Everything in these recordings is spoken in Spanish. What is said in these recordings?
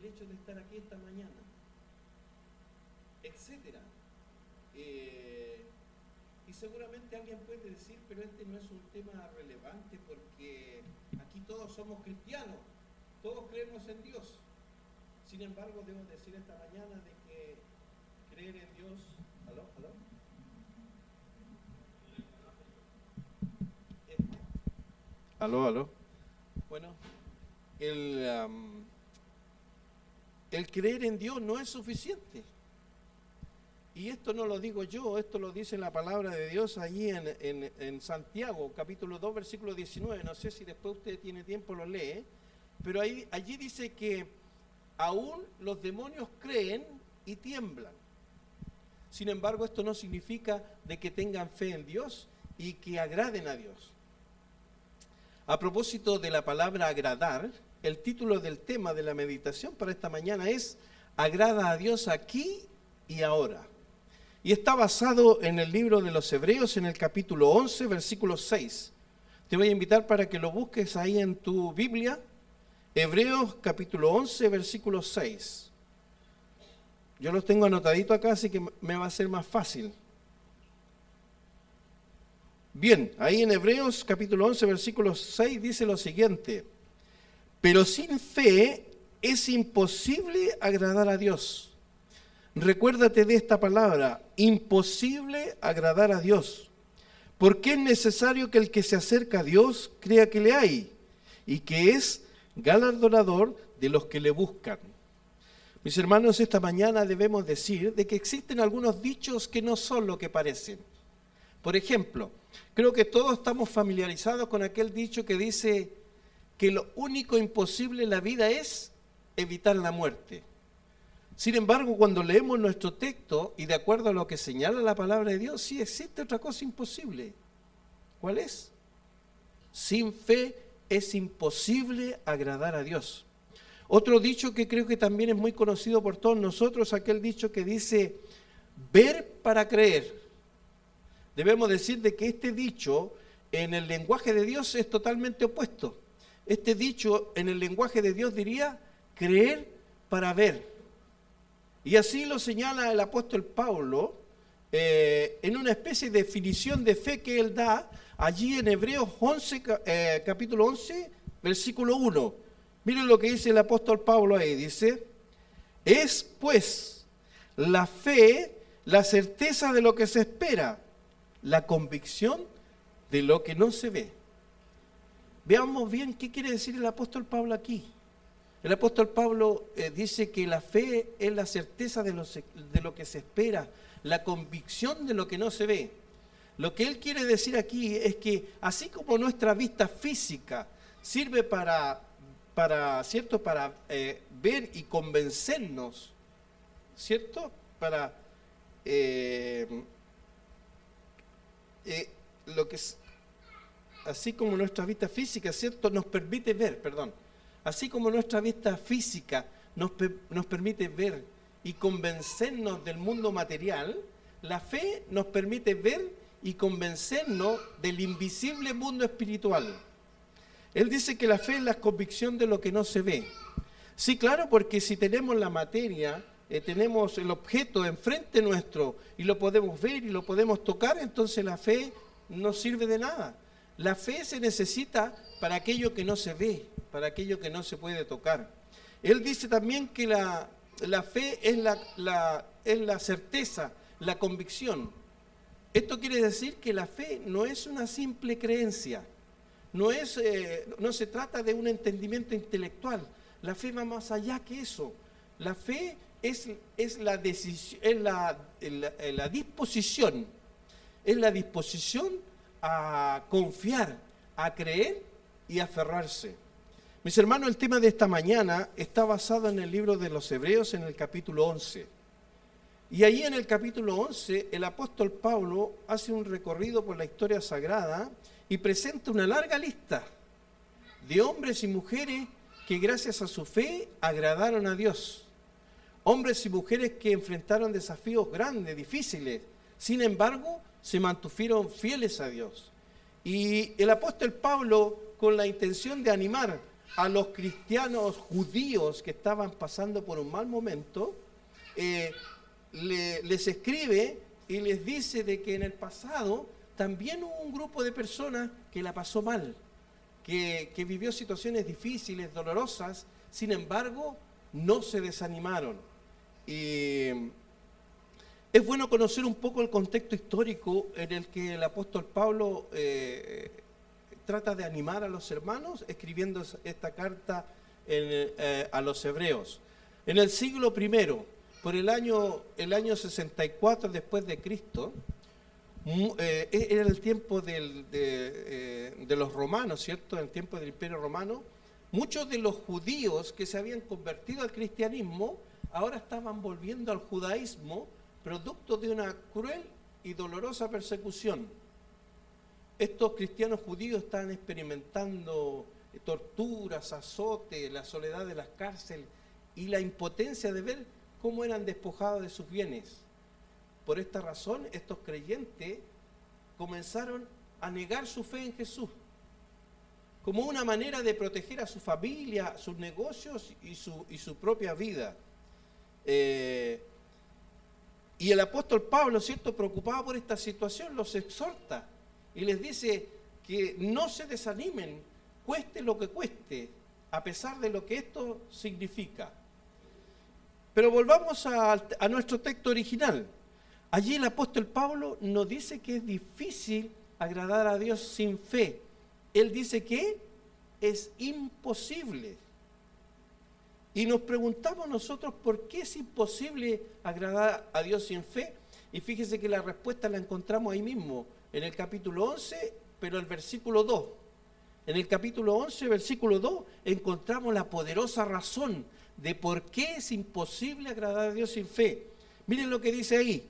el hecho de estar aquí esta mañana, etcétera. Y seguramente alguien puede decir, pero este no es un tema relevante porque aquí todos somos cristianos, todos creemos en Dios. Sin embargo, debo decir esta mañana de que creer en Dios... ¿Aló? Aló. Bueno, el creer en Dios no es suficiente. Y esto no lo digo yo, esto lo dice la palabra de Dios allí en Santiago, capítulo 2, versículo 19. No sé si después usted tiene tiempo, lo lee. Pero allí dice que aún los demonios creen y tiemblan. Sin embargo, esto no significa de que tengan fe en Dios y que agraden a Dios. A propósito de la palabra agradar, el título del tema de la meditación para esta mañana es Agrada a Dios aquí y ahora. Y está basado en el libro de los Hebreos, en el capítulo 11, versículo 6. Te voy a invitar para que lo busques ahí en tu Biblia. Hebreos capítulo 11, versículo 6. Yo los tengo anotadito acá, así que me va a ser más fácil. Bien, ahí en Hebreos capítulo 11, versículo 6 dice lo siguiente. Pero sin fe es imposible agradar a Dios. Recuérdate de esta palabra, imposible agradar a Dios. Porque es necesario que el que se acerca a Dios crea que le hay y que es galardonador de los que le buscan. Mis hermanos, esta mañana debemos decir de que existen algunos dichos que no son lo que parecen. Por ejemplo, creo que todos estamos familiarizados con aquel dicho que dice que lo único imposible en la vida es evitar la muerte. Sin embargo, cuando leemos nuestro texto y de acuerdo a lo que señala la palabra de Dios, sí existe otra cosa imposible. ¿Cuál es? Sin fe es imposible agradar a Dios. Otro dicho que creo que también es muy conocido por todos nosotros, aquel dicho que dice, ver para creer. Debemos decir de que este dicho en el lenguaje de Dios es totalmente opuesto. Este dicho en el lenguaje de Dios diría, creer para ver. Y así lo señala el apóstol Pablo en una especie de definición de fe que él da allí en Hebreos 11, capítulo 11, versículo 1. Miren lo que dice el apóstol Pablo ahí, dice, es pues la fe, la certeza de lo que se espera, la convicción de lo que no se ve. Veamos bien qué quiere decir el apóstol Pablo aquí. El apóstol Pablo dice que la fe es la certeza de lo que se espera, la convicción de lo que no se ve. Lo que él quiere decir aquí es que así como nuestra vista física sirve para ver y convencernos, ¿cierto? Así como nuestra vista física, ¿cierto? Nos permite ver, así como nuestra vista física nos permite ver y convencernos del mundo material, la fe nos permite ver y convencernos del invisible mundo espiritual. Él dice que la fe es la convicción de lo que no se ve. Sí, claro, porque si tenemos la materia, tenemos el objeto enfrente nuestro y lo podemos ver y lo podemos tocar, entonces la fe no sirve de nada. La fe se necesita para aquello que no se ve, para aquello que no se puede tocar. Él dice también que la fe es la certeza, la convicción. Esto quiere decir que la fe no es una simple creencia, no se trata de un entendimiento intelectual. La fe va más allá que eso. La fe es la disposición a confiar, a creer y aferrarse. Mis hermanos, el tema de esta mañana está basado en el libro de los Hebreos, en el capítulo 11. Y ahí en el capítulo 11, el apóstol Pablo hace un recorrido por la historia sagrada y presenta una larga lista de hombres y mujeres que gracias a su fe agradaron a Dios. Hombres y mujeres que enfrentaron desafíos grandes, difíciles, sin embargo, se mantuvieron fieles a Dios. Y el apóstol Pablo, con la intención de animar a los cristianos judíos que estaban pasando por un mal momento, les escribe y les dice de que en el pasado también hubo un grupo de personas que la pasó mal, que vivió situaciones difíciles, dolorosas, sin embargo, no se desanimaron. Y es bueno conocer un poco el contexto histórico en el que el apóstol Pablo trata de animar a los hermanos escribiendo esta carta a los hebreos. En el siglo I, por el año 64 después de Cristo, era el tiempo de los romanos, ¿cierto? El tiempo del Imperio Romano. Muchos de los judíos que se habían convertido al cristianismo ahora estaban volviendo al judaísmo, producto de una cruel y dolorosa persecución. Estos cristianos judíos estaban experimentando torturas, azotes, la soledad de las cárceles y la impotencia de ver cómo eran despojados de sus bienes. Por esta razón, estos creyentes comenzaron a negar su fe en Jesús, como una manera de proteger a su familia, sus negocios y su propia vida. Y el apóstol Pablo, ¿cierto?, preocupado por esta situación, los exhorta y les dice que no se desanimen, cueste lo que cueste, a pesar de lo que esto significa. Pero volvamos a nuestro texto original. Allí el apóstol Pablo nos dice que es difícil agradar a Dios sin fe. Él dice que es imposible. Y nos preguntamos nosotros por qué es imposible agradar a Dios sin fe. Y fíjese que la respuesta la encontramos ahí mismo, en el capítulo 11, pero el versículo 2. En el capítulo 11, versículo 2, encontramos la poderosa razón de por qué es imposible agradar a Dios sin fe. Miren lo que dice ahí.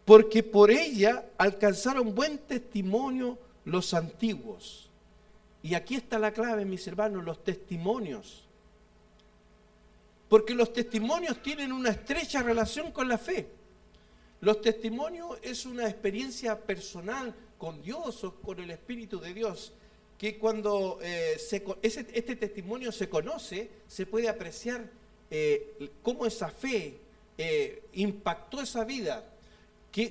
Porque por ella alcanzaron buen testimonio los antiguos. Y aquí está la clave, mis hermanos, los testimonios. Porque los testimonios tienen una estrecha relación con la fe. Los testimonios es una experiencia personal con Dios o con el Espíritu de Dios, que cuando este testimonio se conoce, se puede apreciar cómo esa fe impactó esa vida,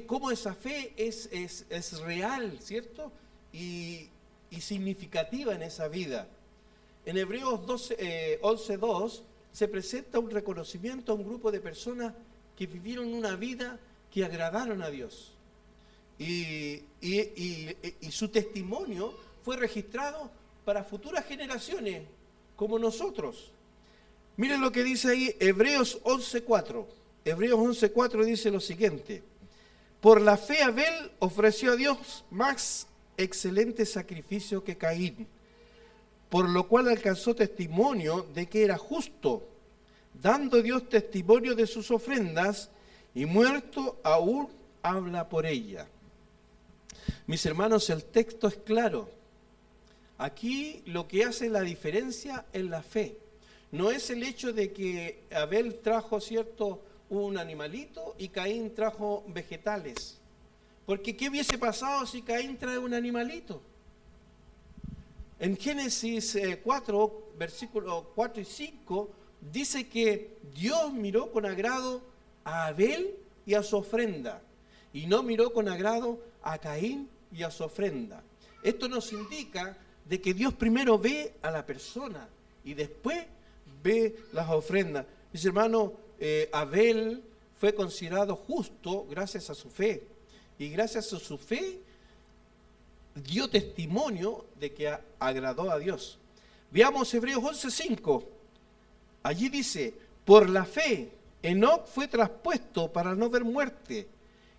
cómo esa fe es real, ¿cierto? Y significativa en esa vida. En Hebreos 11:2 se presenta un reconocimiento a un grupo de personas que vivieron una vida que agradaron a Dios. Y su testimonio fue registrado para futuras generaciones, como nosotros. Miren lo que dice ahí Hebreos 11:4. Hebreos 11:4 dice lo siguiente. Por la fe Abel ofreció a Dios más excelente sacrificio que Caín, por lo cual alcanzó testimonio de que era justo, dando Dios testimonio de sus ofrendas, y muerto aún habla por ella. Mis hermanos, el texto es claro. Aquí lo que hace la diferencia es la fe. No es el hecho de que Abel trajo, ¿cierto?, un animalito y Caín trajo vegetales. Porque ¿qué hubiese pasado si Caín trae un animalito? En Génesis 4, versículos 4 y 5, dice que Dios miró con agrado a Abel y a su ofrenda, y no miró con agrado a Caín y a su ofrenda. Esto nos indica de que Dios primero ve a la persona y después ve las ofrendas. Mis hermanos, Abel fue considerado justo gracias a su fe, y gracias a su fe dio testimonio de que agradó a Dios. Veamos Hebreos 11:5. Allí dice, por la fe, Enoc fue traspuesto para no ver muerte,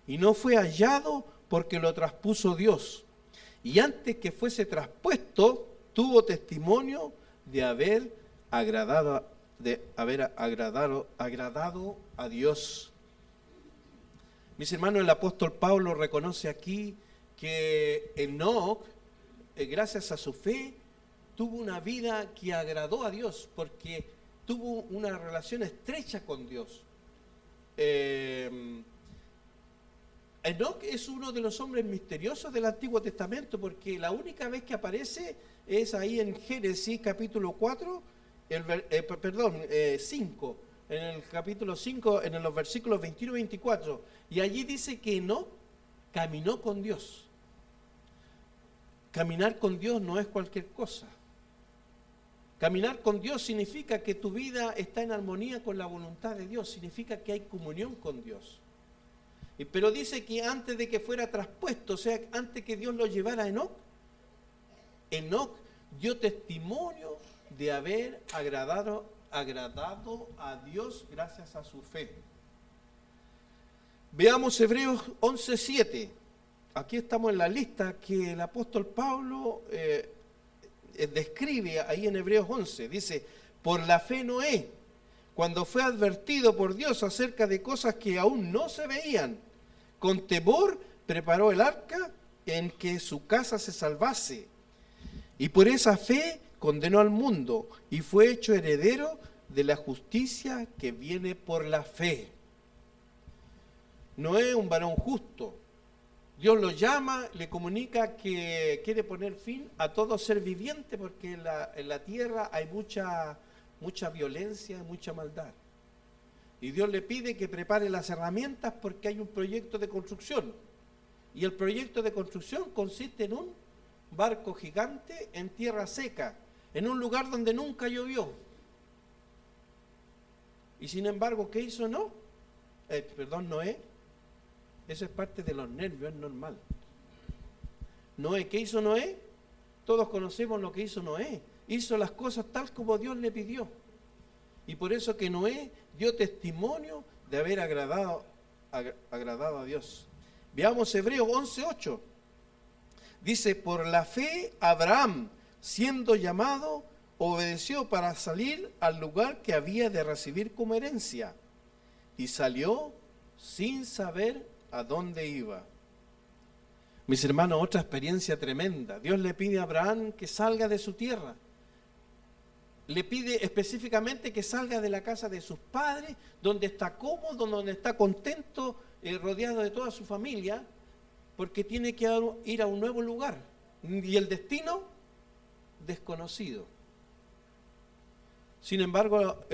y no fue hallado porque lo traspuso Dios. Y antes que fuese traspuesto, tuvo testimonio de haber agradado a Dios. Mis hermanos, el apóstol Pablo reconoce aquí que Enoc, gracias a su fe, tuvo una vida que agradó a Dios, porque tuvo una relación estrecha con Dios. Enoc es uno de los hombres misteriosos del Antiguo Testamento, porque la única vez que aparece es ahí en Génesis capítulo 4, 5, en el capítulo 5, en los versículos 21 y 24, y allí dice que Enoc caminó con Dios. Caminar con Dios no es cualquier cosa. Caminar con Dios significa que tu vida está en armonía con la voluntad de Dios, significa que hay comunión con Dios. Pero dice que antes de que fuera traspuesto, o sea, antes que Dios lo llevara a Enoc, Enoc dio testimonio de haber agradado a Dios gracias a su fe. Veamos Hebreos 11:7. Aquí estamos en la lista que el apóstol Pablo describe ahí en Hebreos 11. Dice, por la fe Noé, cuando fue advertido por Dios acerca de cosas que aún no se veían, con temor preparó el arca en que su casa se salvase. Y por esa fe condenó al mundo y fue hecho heredero de la justicia que viene por la fe. Noé, un varón justo. Dios lo llama, le comunica que quiere poner fin a todo ser viviente porque en la tierra hay mucha violencia y mucha maldad. Y Dios le pide que prepare las herramientas porque hay un proyecto de construcción. Y el proyecto de construcción consiste en un barco gigante en tierra seca, en un lugar donde nunca llovió. Y sin embargo, ¿qué hizo Noé? Eso es parte de los nervios, es normal. Noé, ¿qué hizo Noé? Todos conocemos lo que hizo Noé. Hizo las cosas tal como Dios le pidió. Y por eso que Noé dio testimonio de haber agradado a Dios. Veamos Hebreos 11:8. Dice, por la fe Abraham, siendo llamado, obedeció para salir al lugar que había de recibir como herencia. Y salió sin saber a dónde iba. Mis hermanos, otra experiencia tremenda. Dios le pide a Abraham que salga de su tierra. Le pide específicamente que salga de la casa de sus padres, donde está cómodo, donde está contento, rodeado de toda su familia, porque tiene que ir a un nuevo lugar. Y el destino, desconocido. Sin embargo,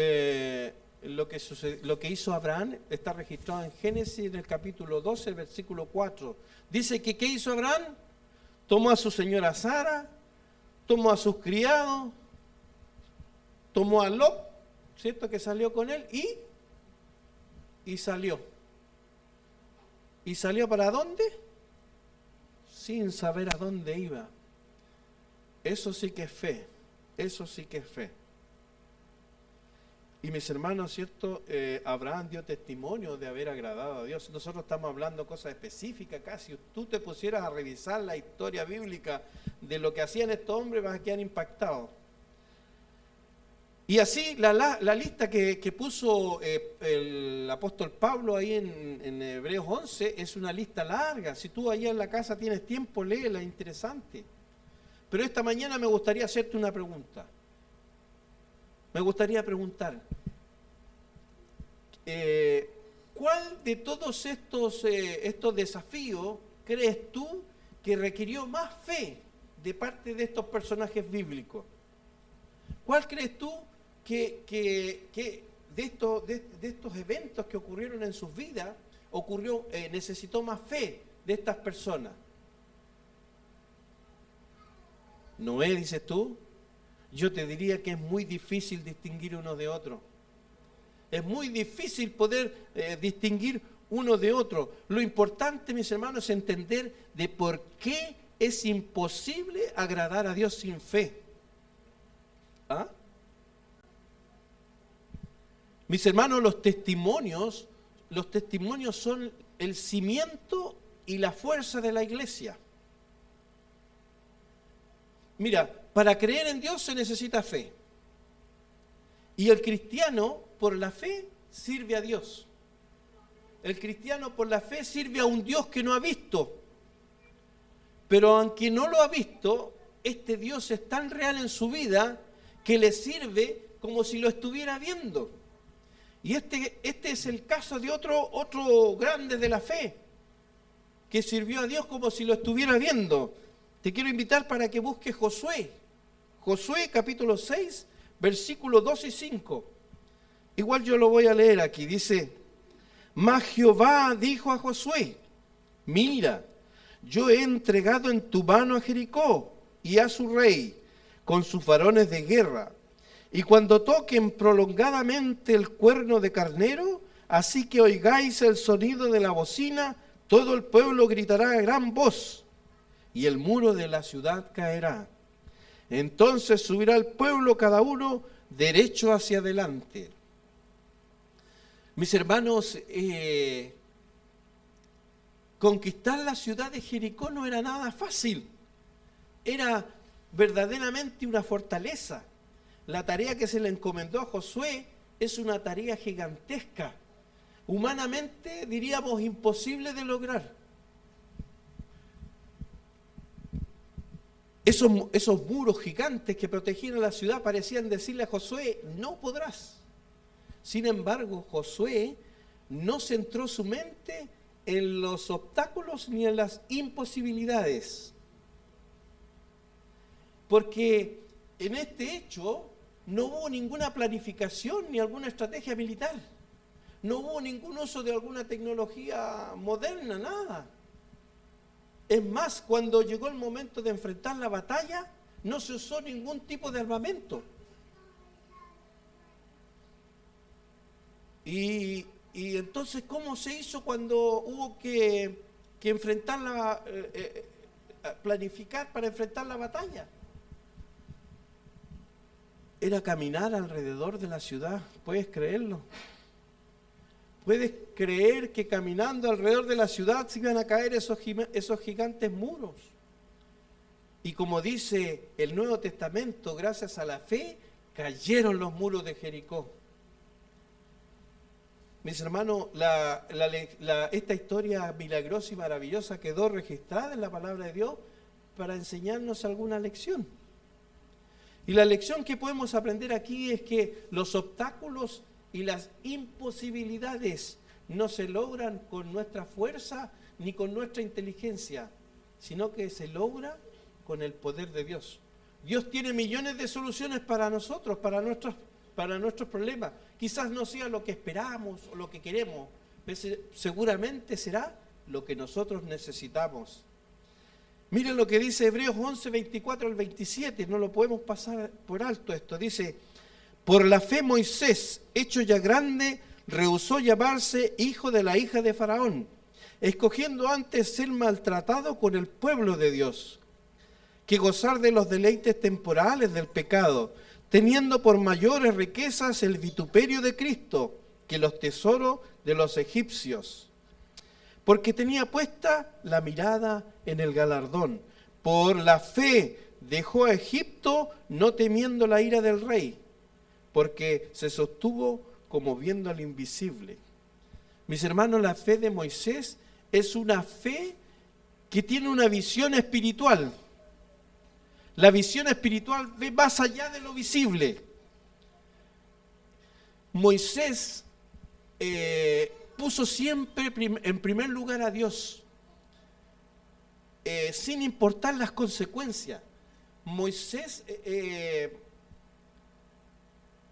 lo que hizo Abraham está registrado en Génesis, en el capítulo 12, versículo 4. Dice que ¿qué hizo Abraham? Tomó a su señora Sara, tomó a sus criados, tomó a Lot, ¿cierto? Que salió con él y salió. ¿Y salió para dónde? Sin saber a dónde iba. Eso sí que es fe. Eso sí que es fe. Y mis hermanos, ¿cierto? Abraham dio testimonio de haber agradado a Dios. Nosotros estamos hablando cosas específicas acá. Si tú te pusieras a revisar la historia bíblica de lo que hacían estos hombres, vas a quedar impactado. Y así la lista que puso el apóstol Pablo ahí en Hebreos 11 es una lista larga. Si tú allá en la casa tienes tiempo, léela, es interesante. Pero esta mañana me gustaría hacerte una pregunta. Me gustaría preguntar, ¿cuál de todos estos desafíos crees tú que requirió más fe de parte de estos personajes bíblicos? ¿Cuál crees tú que de estos eventos que ocurrieron en sus vidas necesitó más fe de estas personas? Noé, dices tú. Yo te diría que es muy difícil distinguir uno de otro. Es muy difícil poder distinguir uno de otro. Lo importante, mis hermanos, es entender de por qué es imposible agradar a Dios sin fe. ¿Ah? Mis hermanos, los testimonios son el cimiento y la fuerza de la iglesia. Mira, para creer en Dios se necesita fe. Y el cristiano, por la fe, sirve a Dios. El cristiano, por la fe, sirve a un Dios que no ha visto. Pero aunque no lo ha visto, este Dios es tan real en su vida que le sirve como si lo estuviera viendo. Y este es el caso de otro grande de la fe, que sirvió a Dios como si lo estuviera viendo. Te quiero invitar para que busques Josué. Josué capítulo 6, versículos 2 y 5. Igual yo lo voy a leer aquí. Dice: mas Jehová dijo a Josué: mira, yo he entregado en tu mano a Jericó y a su rey, con sus varones de guerra. Y cuando toquen prolongadamente el cuerno de carnero, así que oigáis el sonido de la bocina, todo el pueblo gritará a gran voz, y el muro de la ciudad caerá. Entonces subirá el pueblo cada uno derecho hacia adelante. Mis hermanos, conquistar la ciudad de Jericó no era nada fácil. Era verdaderamente una fortaleza. La tarea que se le encomendó a Josué es una tarea gigantesca. Humanamente diríamos imposible de lograr. Esos muros gigantes que protegían la ciudad parecían decirle a Josué: no podrás. Sin embargo, Josué no centró su mente en los obstáculos ni en las imposibilidades. Porque en este hecho no hubo ninguna planificación ni alguna estrategia militar. No hubo ningún uso de alguna tecnología moderna, nada. Es más, cuando llegó el momento de enfrentar la batalla, no se usó ningún tipo de armamento. Y entonces, ¿cómo se hizo cuando hubo que enfrentar planificar para enfrentar la batalla? Era caminar alrededor de la ciudad. ¿Puedes creerlo? ¿Puedes creer que caminando alrededor de la ciudad se iban a caer esos gigantes muros? Y como dice el Nuevo Testamento, gracias a la fe, cayeron los muros de Jericó. Mis hermanos, esta historia milagrosa y maravillosa quedó registrada en la palabra de Dios para enseñarnos alguna lección. Y la lección que podemos aprender aquí es que los obstáculos y las imposibilidades no se logran con nuestra fuerza ni con nuestra inteligencia, sino que se logra con el poder de Dios. Dios tiene millones de soluciones para nosotros, para nuestros problemas. Quizás no sea lo que esperamos o lo que queremos, pero seguramente será lo que nosotros necesitamos. Miren lo que dice Hebreos 11, 24 al 27, no lo podemos pasar por alto esto. Dice: por la fe Moisés, hecho ya grande, rehusó llamarse hijo de la hija de Faraón, escogiendo antes ser maltratado con el pueblo de Dios, que gozar de los deleites temporales del pecado, teniendo por mayores riquezas el vituperio de Cristo que los tesoros de los egipcios. Porque tenía puesta la mirada en el galardón. Por la fe dejó a Egipto, no temiendo la ira del rey, porque se sostuvo como viendo al invisible. Mis hermanos, la fe de Moisés es una fe que tiene una visión espiritual. La visión espiritual ve más allá de lo visible. Moisés puso siempre en primer lugar a Dios, sin importar las consecuencias. Moisés,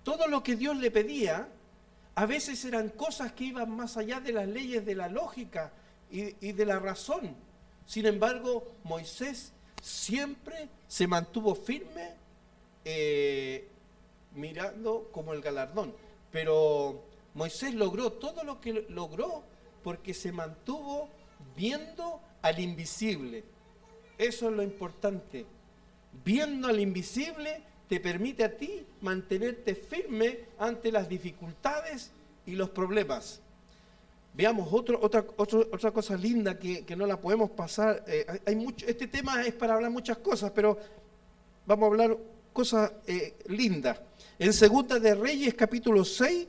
todo lo que Dios le pedía, a veces eran cosas que iban más allá de las leyes de la lógica y de la razón. Sin embargo, Moisés siempre se mantuvo firme, mirando como el galardón. Pero Moisés logró todo lo que logró porque se mantuvo viendo al invisible. Eso es lo importante. Viendo al invisible te permite a ti mantenerte firme ante las dificultades y los problemas. Veamos otra cosa linda que no la podemos pasar. Este tema es para hablar muchas cosas, pero vamos a hablar cosas lindas. En Segunda de Reyes, capítulo 6,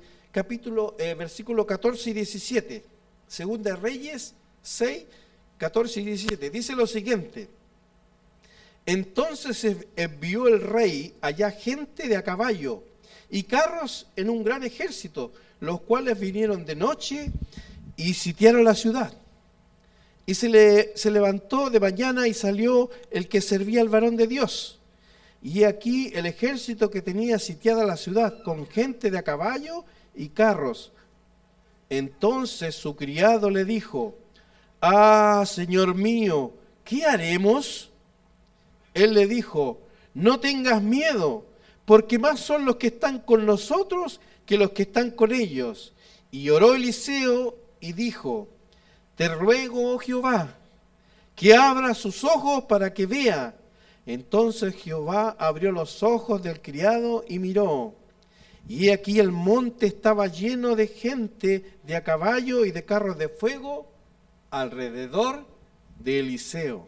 versículos 14 y 17. Segunda de Reyes 6, 14 y 17. Dice lo siguiente: entonces envió el rey allá gente de a caballo y carros en un gran ejército, los cuales vinieron de noche y sitiaron la ciudad. Y se levantó de mañana y salió el que servía al varón de Dios. y aquí el ejército que tenía sitiada la ciudad, con gente de a caballo y carros. Entonces su criado le dijo: «Ah, señor mío, ¿qué haremos?». Él le dijo: «No tengas miedo, porque más son los que están con nosotros que los que están con ellos». Y oró Eliseo y dijo: «Te ruego, oh Jehová, que abra sus ojos para que vea». Entonces Jehová abrió los ojos del criado y miró, y he aquí el monte estaba lleno de gente de a caballo y de carros de fuego alrededor de Eliseo.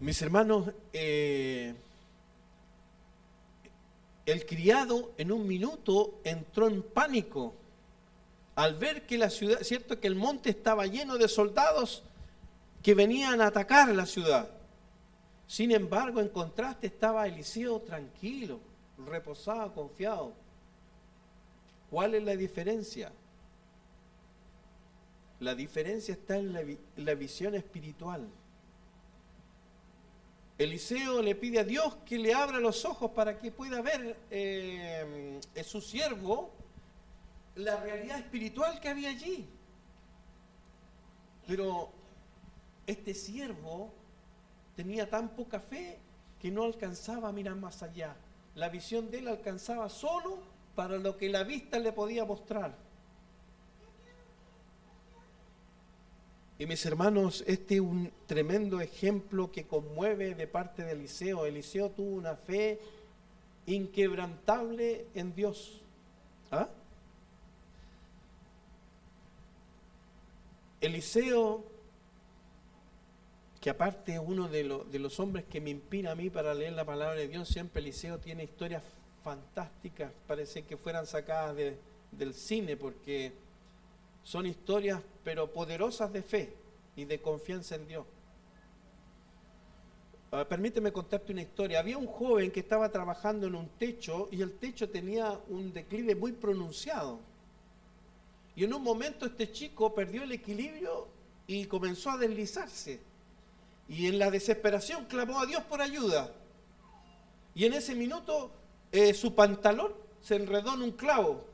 Mis hermanos, el criado en un minuto entró en pánico al ver que la ciudad, cierto que el monte estaba lleno de soldados que venían a atacar la ciudad. Sin embargo, en contraste estaba Eliseo tranquilo, reposado, confiado. ¿Cuál es la diferencia? La diferencia está en la visión espiritual. Eliseo le pide a Dios que le abra los ojos para que pueda ver su siervo la realidad espiritual que había allí. Pero este siervo tenía tan poca fe que no alcanzaba a mirar más allá. La visión de él alcanzaba solo para lo que la vista le podía mostrar. Y mis hermanos, este es un tremendo ejemplo que conmueve de parte de Eliseo. Eliseo tuvo una fe inquebrantable en Dios. ¿Ah? Eliseo, que aparte es uno de los hombres que me inspira a mí para leer la palabra de Dios, siempre Eliseo tiene historias fantásticas, parece que fueran sacadas del cine, porque son historias pero poderosas de fe y de confianza en Dios. Permíteme contarte una historia. Había un joven que estaba trabajando en un techo y el techo tenía un declive muy pronunciado. Y en un momento este chico perdió el equilibrio y comenzó a deslizarse. Y en la desesperación clamó a Dios por ayuda. Y en ese minuto su pantalón se enredó en un clavo.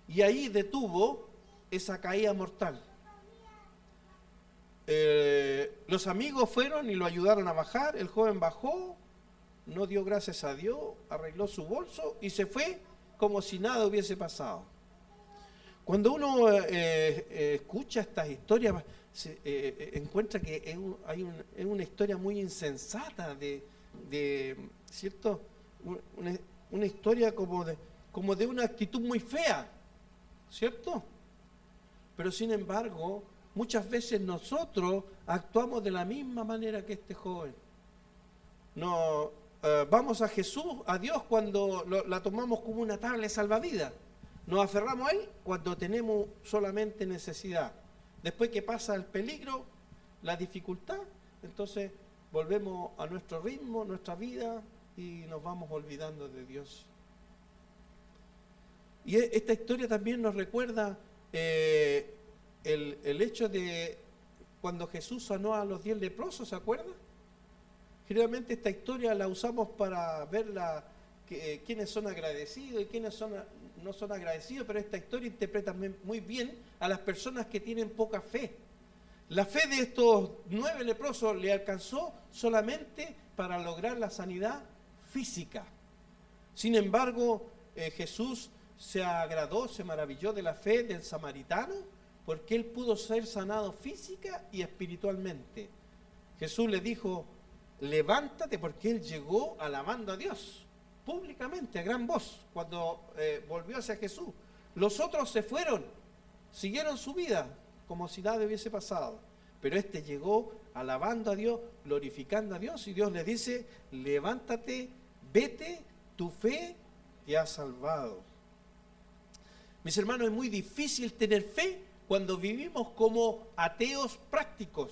Y ahí detuvo esa caída mortal. Los amigos fueron y lo ayudaron a bajar. El joven bajó, no dio gracias a Dios, arregló su bolso y se fue como si nada hubiese pasado. Cuando uno escucha estas historias, encuentra que es una historia muy insensata, ¿cierto? Una historia como de una actitud muy fea, ¿cierto? Pero sin embargo, muchas veces nosotros actuamos de la misma manera que este joven. No, vamos a Jesús, a Dios, cuando la tomamos como una tabla salvavidas. Nos aferramos a Él cuando tenemos solamente necesidad. Después que pasa el peligro, la dificultad, entonces volvemos a nuestro ritmo, nuestra vida, y nos vamos olvidando de Dios. Y esta historia también nos recuerda el hecho de cuando Jesús sanó a los 10 leprosos, ¿se acuerdan? Generalmente esta historia la usamos para ver quiénes son agradecidos y quiénes no son agradecidos, pero esta historia interpreta muy bien a las personas que tienen poca fe. La fe de estos 9 leprosos le alcanzó solamente para lograr la sanidad física. Sin embargo, Jesús se agradó, se maravilló de la fe del samaritano, porque él pudo ser sanado física y espiritualmente. Jesús le dijo: levántate, porque él llegó alabando a Dios públicamente, a gran voz, cuando volvió hacia Jesús. Los otros se fueron, siguieron su vida como si nada hubiese pasado, pero este llegó alabando a Dios, glorificando a Dios, y Dios le dice: levántate, vete, tu fe te ha salvado. Mis hermanos, es muy difícil tener fe cuando vivimos como ateos prácticos.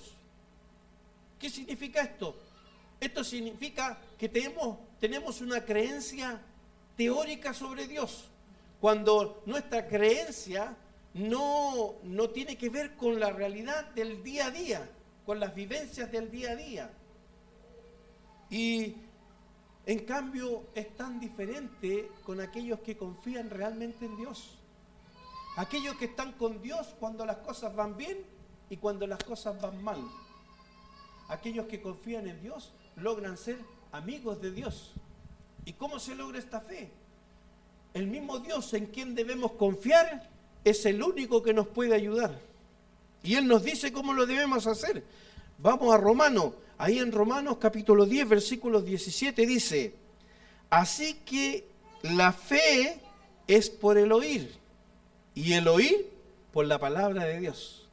¿Qué significa esto? Esto significa que tenemos una creencia teórica sobre Dios, cuando nuestra creencia no tiene que ver con la realidad del día a día, con las vivencias del día a día. Y en cambio es tan diferente con aquellos que confían realmente en Dios. Aquellos que están con Dios cuando las cosas van bien y cuando las cosas van mal. Aquellos que confían en Dios logran ser amigos de Dios. ¿Y cómo se logra esta fe? El mismo Dios en quien debemos confiar es el único que nos puede ayudar. Y Él nos dice cómo lo debemos hacer. Vamos a Romanos. Ahí en Romanos capítulo 10, versículo 17 dice: así que la fe es por el oír, y el oír por la palabra de Dios.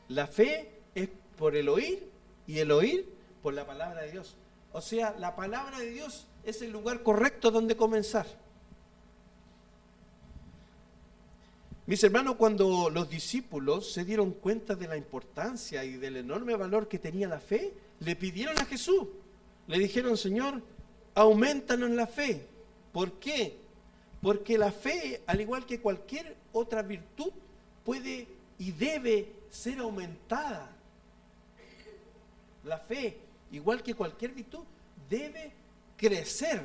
La fe es por el oír, y el oír por la palabra de Dios. O sea, la palabra de Dios es el lugar correcto donde comenzar. Mis hermanos, cuando los discípulos se dieron cuenta de la importancia y del enorme valor que tenía la fe, le pidieron a Jesús. Le dijeron: Señor, aumentanos la fe. ¿Por qué? Porque la fe, al igual que cualquier otra virtud, puede y debe ser aumentada. La fe, igual que cualquier virtud, debe crecer.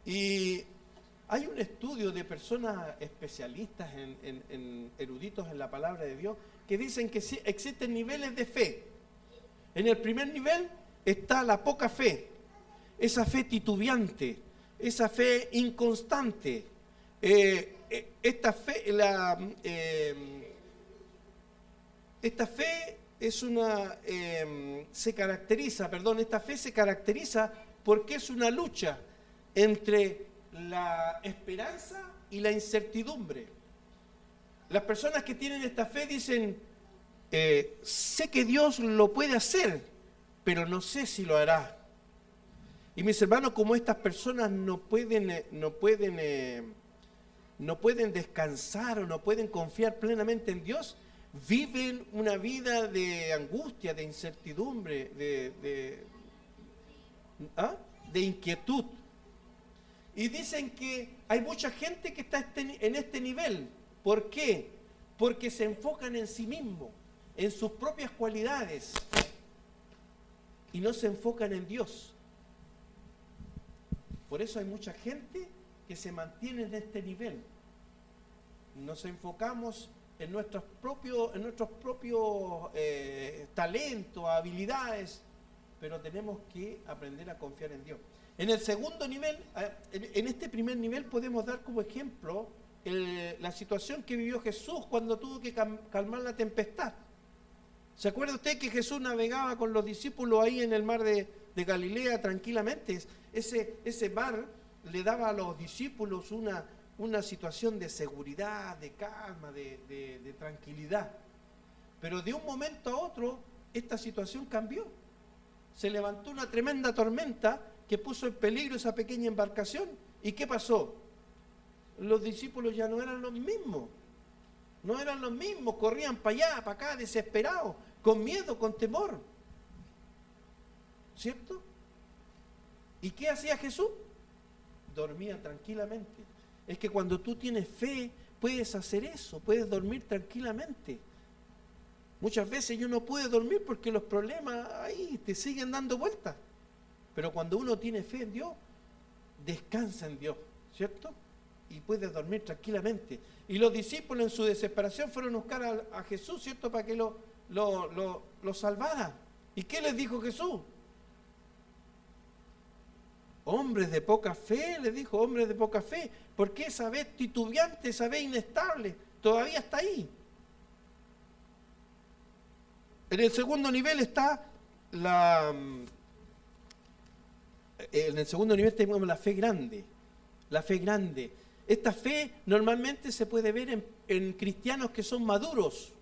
Y hay un estudio de personas especialistas en eruditos en la palabra de Dios que dicen que sí, existen niveles de fe. En el primer nivel está la poca fe, esa fe titubeante, esa fe inconstante. Esta fe es una esta fe se caracteriza porque es una lucha entre la esperanza y la incertidumbre. Las personas que tienen esta fe dicen: sé que Dios lo puede hacer, pero no sé si lo hará. Y mis hermanos, como estas personas no pueden descansar o no pueden confiar plenamente en Dios, viven una vida de angustia, de incertidumbre, de inquietud. Y dicen que hay mucha gente que está en este nivel. ¿Por qué? Porque se enfocan en sí mismos, en sus propias cualidades, y no se enfocan en Dios. Por eso hay mucha gente que se mantiene en este nivel. Nos enfocamos en nuestros propios talentos, habilidades, pero tenemos que aprender a confiar en Dios. En el segundo nivel, en este primer nivel podemos dar como ejemplo la situación que vivió Jesús cuando tuvo que calmar la tempestad. ¿Se acuerda usted que Jesús navegaba con los discípulos ahí en el mar de Galilea tranquilamente? Ese mar le daba a los discípulos una situación de seguridad, de calma, de tranquilidad. Pero de un momento a otro, esta situación cambió. Se levantó una tremenda tormenta que puso en peligro esa pequeña embarcación. ¿Y qué pasó? Los discípulos ya no eran los mismos. No eran los mismos, corrían para allá, para acá, desesperados, con miedo, con temor. ¿Cierto? ¿Y qué hacía Jesús? Dormía tranquilamente. Es que cuando tú tienes fe, puedes hacer eso, puedes dormir tranquilamente. Muchas veces uno puede dormir porque los problemas ahí te siguen dando vueltas. Pero cuando uno tiene fe en Dios, descansa en Dios, ¿cierto? Y puede dormir tranquilamente. Y los discípulos en su desesperación fueron a buscar a Jesús, ¿cierto? Para que lo salvara. ¿Y qué les dijo Jesús? Hombres de poca fe, les dijo, hombres de poca fe. ¿Por qué esa vez titubeante, esa vez inestable? Todavía está ahí. En el segundo nivel está en el segundo nivel tenemos la fe grande. La fe grande. Esta fe normalmente se puede ver en cristianos que son maduros.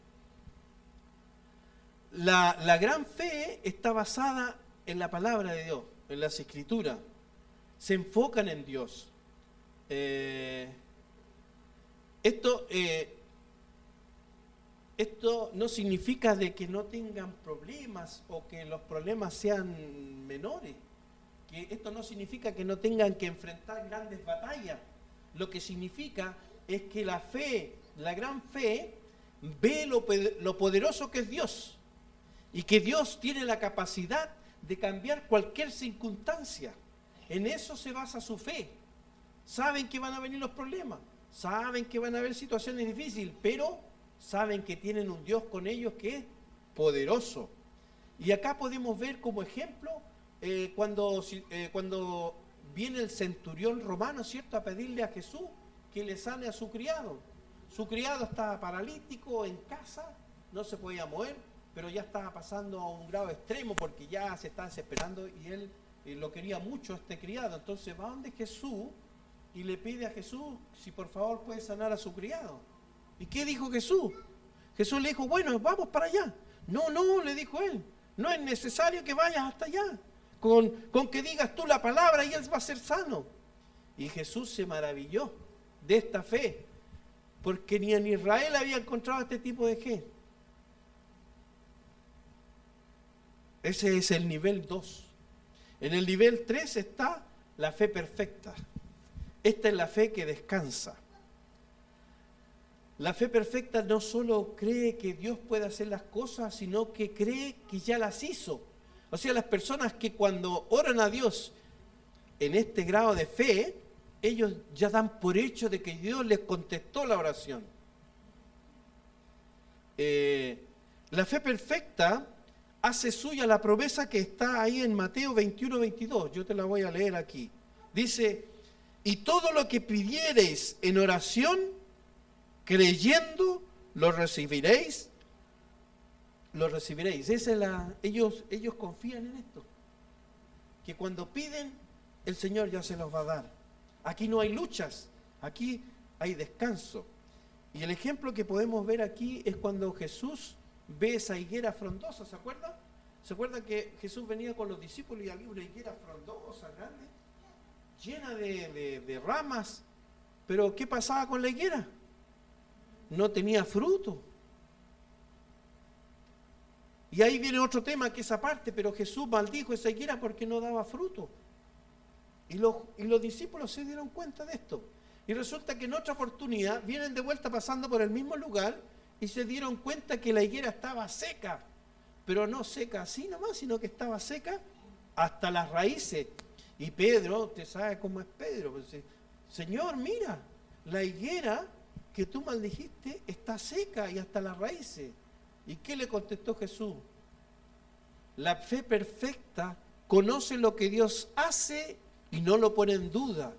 La gran fe está basada en la palabra de Dios, en las Escrituras. Se enfocan en Dios. Esto no significa de que no tengan problemas o que los problemas sean menores. Que esto no significa que no tengan que enfrentar grandes batallas. Lo que significa es que la fe, la gran fe, ve lo poderoso que es Dios y que Dios tiene la capacidad de cambiar cualquier circunstancia. En eso se basa su fe. Saben que van a venir los problemas, saben que van a haber situaciones difíciles, pero saben que tienen un Dios con ellos que es poderoso. Y acá podemos ver como ejemplo cuando viene el centurión romano, ¿cierto?, a pedirle a Jesús que le sane a su criado. Su criado estaba paralítico en casa, no se podía mover, pero ya estaba pasando a un grado extremo porque ya se estaba desesperando y él lo quería mucho este criado. Entonces va donde Jesús y le pide a Jesús si por favor puede sanar a su criado. ¿Y qué dijo Jesús? Jesús le dijo, bueno, vamos para allá. No, le dijo él, no es necesario que vayas hasta allá. Con que digas tú la palabra y él va a ser sano. Y Jesús se maravilló de esta fe, porque ni en Israel había encontrado este tipo de fe. Ese es el nivel 2. En el nivel 3 está la fe perfecta. Esta es la fe que descansa. La fe perfecta no solo cree que Dios puede hacer las cosas, sino que cree que ya las hizo. O sea, las personas que cuando oran a Dios en este grado de fe, ellos ya dan por hecho de que Dios les contestó la oración. La fe perfecta hace suya la promesa que está ahí en Mateo 21-22. Yo te la voy a leer aquí. Dice, y todo lo que pidiereis en oración, creyendo, lo recibiréis. Lo recibiréis. Ellos confían en esto. Que cuando piden, el Señor ya se los va a dar. Aquí no hay luchas, aquí hay descanso. Y el ejemplo que podemos ver aquí es cuando Jesús ve esa higuera frondosa, ¿se acuerdan? ¿Se acuerdan que Jesús venía con los discípulos y había una higuera frondosa, grande, llena de ramas? Pero ¿qué pasaba con la higuera? No tenía fruto. Y ahí viene otro tema que es aparte, pero Jesús maldijo esa higuera porque no daba fruto. Y los discípulos se dieron cuenta de esto. Y resulta que en otra oportunidad vienen de vuelta pasando por el mismo lugar y se dieron cuenta que la higuera estaba seca, pero no seca así nomás, sino que estaba seca hasta las raíces. Y Pedro, usted sabe cómo es Pedro, pues dice, Señor, mira, la higuera que tú maldijiste está seca y hasta las raíces. ¿Y qué le contestó Jesús? La fe perfecta conoce lo que Dios hace y no lo pone en duda.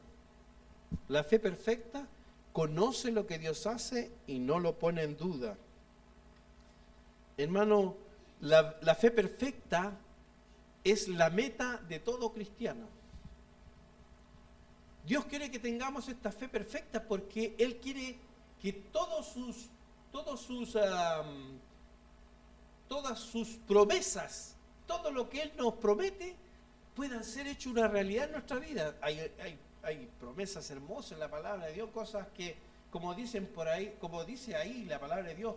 La fe perfecta conoce lo que Dios hace y no lo pone en duda. Hermano, la fe perfecta es la meta de todo cristiano. Dios quiere que tengamos esta fe perfecta porque Él quiere que todas sus promesas, todo lo que Él nos promete, puedan ser hecho una realidad en nuestra vida. Hay promesas hermosas en la palabra de Dios, cosas que, como dicen por ahí, como dice ahí la palabra de Dios,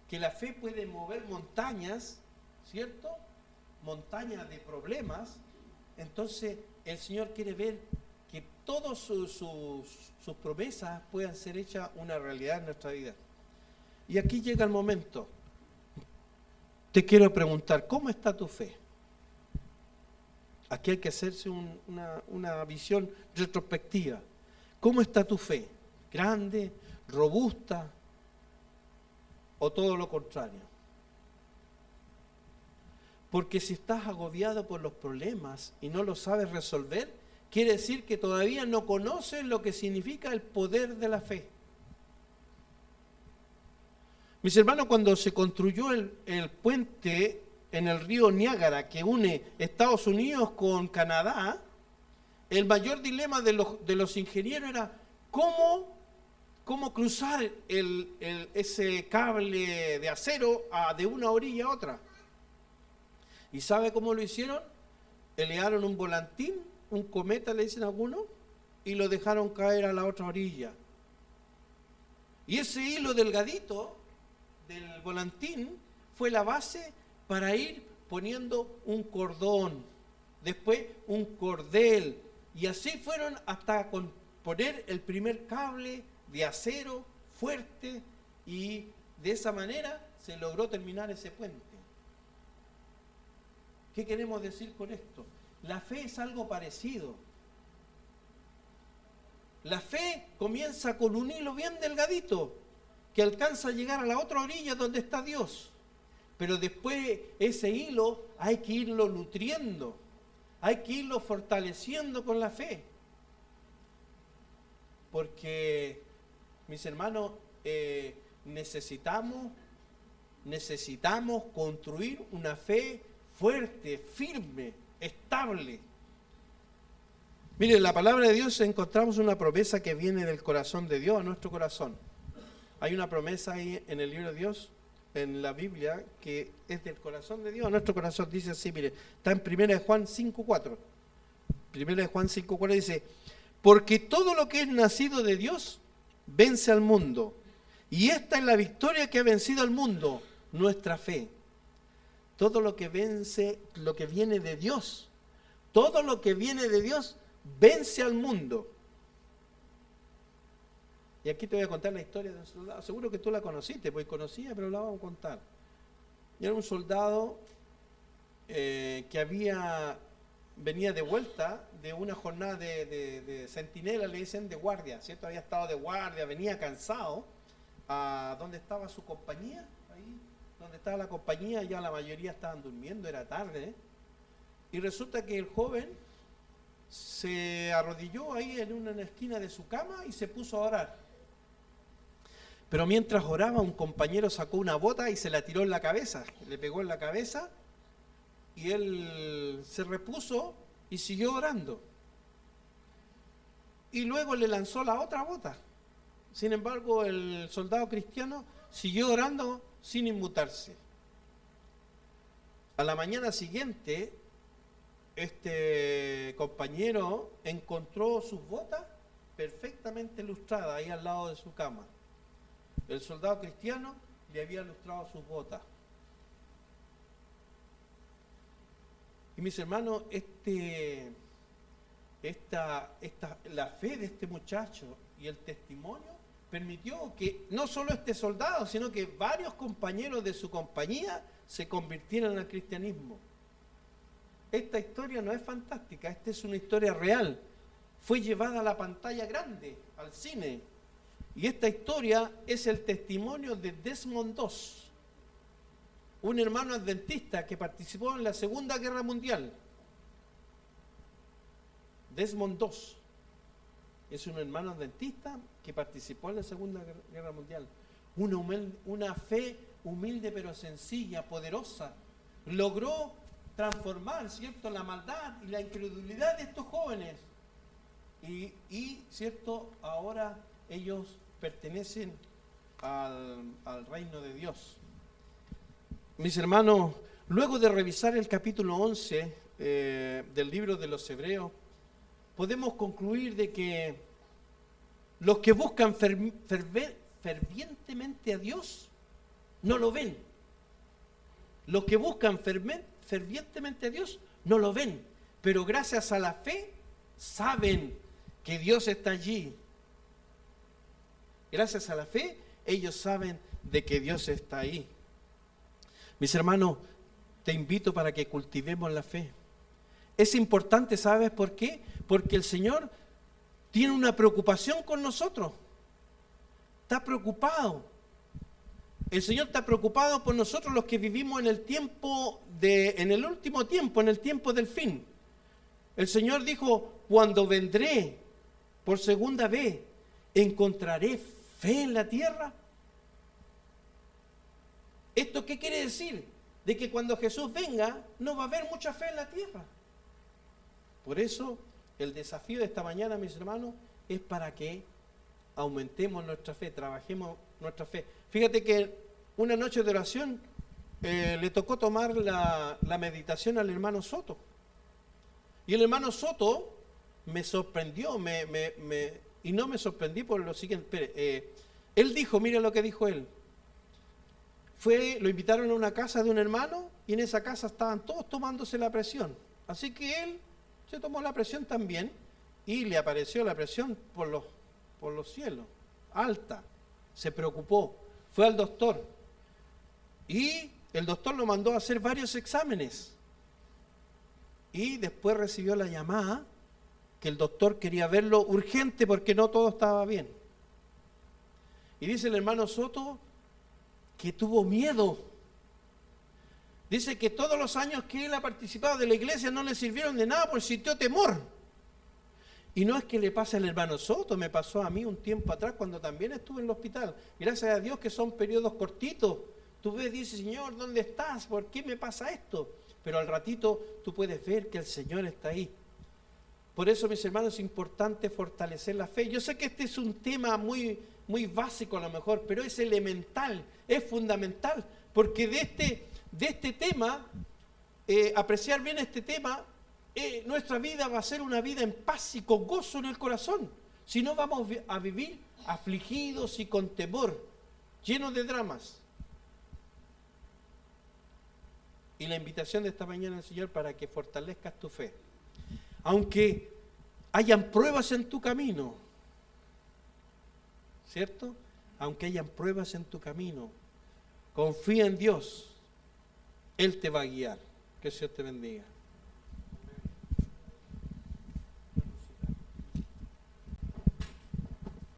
que la fe puede mover montañas, ¿cierto? Montañas de problemas. Entonces el Señor quiere ver que todas sus promesas puedan ser hechas una realidad en nuestra vida. Y aquí llega el momento. Te quiero preguntar, ¿cómo está tu fe? Aquí hay que hacerse una visión retrospectiva. ¿Cómo está tu fe? ¿Grande, robusta o todo lo contrario? Porque si estás agobiado por los problemas y no los sabes resolver, quiere decir que todavía no conoces lo que significa el poder de la fe. Mis hermanos, cuando se construyó el puente en el río Niágara que une Estados Unidos con Canadá, el mayor dilema de los ingenieros era cómo cruzar ese cable de acero de una orilla a otra. ¿Y sabe cómo lo hicieron? Elevaron un volantín, un cometa le dicen algunos, y lo dejaron caer a la otra orilla. Y ese hilo delgadito del volantín fue la base para ir poniendo un cordón, después un cordel, y así fueron hasta poner el primer cable de acero fuerte, y de esa manera se logró terminar ese puente. ¿Qué queremos decir con esto? La fe es algo parecido. La fe comienza con un hilo bien delgadito que alcanza a llegar a la otra orilla donde está Dios. Pero después ese hilo hay que irlo nutriendo, hay que irlo fortaleciendo con la fe. Porque, mis hermanos, necesitamos construir una fe fuerte, firme, estable. Miren, en la palabra de Dios encontramos una promesa que viene del corazón de Dios a nuestro corazón. Hay una promesa ahí en el libro de Dios, en la Biblia, que es del corazón de Dios a nuestro corazón. Dice así, mire, está en 1 de Juan 5:4. 1 de Juan 5:4 dice, porque todo lo que es nacido de Dios vence al mundo. Y esta es la victoria que ha vencido al mundo, nuestra fe. Todo lo que vence, lo que viene de Dios, todo lo que viene de Dios vence al mundo. Y aquí te voy a contar la historia de un soldado. Seguro que tú la conociste, pues conocía, pero la vamos a contar. Y era un soldado que venía de vuelta de una jornada de centinela, le dicen, de guardia, ¿cierto? Había estado de guardia, venía cansado a donde estaba su compañía, ahí donde estaba la compañía, ya la mayoría estaban durmiendo, era tarde, y resulta que el joven se arrodilló ahí en una esquina de su cama y se puso a orar. Pero mientras oraba, un compañero sacó una bota y se la tiró en la cabeza, le pegó en la cabeza y él se repuso y siguió orando. Y luego le lanzó la otra bota. Sin embargo, el soldado cristiano siguió orando sin inmutarse. A la mañana siguiente, este compañero encontró sus botas perfectamente lustradas ahí al lado de su cama. El soldado cristiano le había lustrado sus botas. Y mis hermanos, la fe de este muchacho y el testimonio permitió que no solo este soldado, sino que varios compañeros de su compañía se convirtieran al cristianismo. Esta historia no es fantástica, esta es una historia real. Fue llevada a la pantalla grande, al cine. Y esta historia es el testimonio de Desmond Doss, un hermano adventista que participó en la Segunda Guerra Mundial. Desmond Doss es un hermano adventista que participó en la Segunda Guerra Mundial. Una fe humilde pero sencilla, poderosa, logró transformar, ¿cierto?, la maldad y la incredulidad de estos jóvenes. Y ¿cierto?, ahora ellos pertenecen al reino de Dios. Mis hermanos, luego de revisar el capítulo 11 del libro de los Hebreos, podemos concluir de que los que buscan fervientemente a Dios no lo ven. Los que buscan fervientemente a Dios no lo ven, pero gracias a la fe saben que Dios está allí. Gracias a la fe, ellos saben de que Dios está ahí. Mis hermanos, te invito para que cultivemos la fe. Es importante, ¿sabes por qué? Porque el Señor tiene una preocupación con nosotros. Está preocupado. El Señor está preocupado por nosotros los que vivimos en el último tiempo, en el tiempo del fin. El Señor dijo, cuando vendré por segunda vez, ¿encontraré fe en la tierra? ¿Esto qué quiere decir? De que cuando Jesús venga, no va a haber mucha fe en la tierra. Por eso, el desafío de esta mañana, mis hermanos, es para que aumentemos nuestra fe, trabajemos nuestra fe. Fíjate que una noche de oración le tocó tomar la meditación al hermano Soto. Y el hermano Soto me sorprendió, y no me sorprendí por lo siguiente. Él dijo, mira lo que dijo él. Lo invitaron a una casa de un hermano y en esa casa estaban todos tomándose la presión. Así que él se tomó la presión también y le apareció la presión por los cielos, alta. Se preocupó, fue al doctor y el doctor lo mandó a hacer varios exámenes. y después recibió la llamada que el doctor quería verlo urgente porque no todo estaba bien. Y dice el hermano Soto que tuvo miedo. Dice que todos los años que él ha participado de la iglesia no le sirvieron de nada porque sintió temor. Y no es que le pase al hermano Soto, me pasó a mí un tiempo atrás cuando también estuve en el hospital. Gracias a Dios que son periodos cortitos. Tú ves, dices, Señor, ¿dónde estás? ¿Por qué me pasa esto? Pero al ratito tú puedes ver que el Señor está ahí. Por eso, mis hermanos, es importante fortalecer la fe. Yo sé que este es un tema muy básico a lo mejor, pero es elemental, es fundamental, porque de este tema, apreciar bien este tema, nuestra vida va a ser una vida en paz y con gozo en el corazón. Si no, vamos a vivir afligidos y con temor, llenos de dramas. Y la invitación de esta mañana del Señor para que fortalezcas tu fe. Aunque hayan pruebas en tu camino, ¿cierto? Aunque hayan pruebas en tu camino, confía en Dios. Él te va a guiar. Que el Señor te bendiga.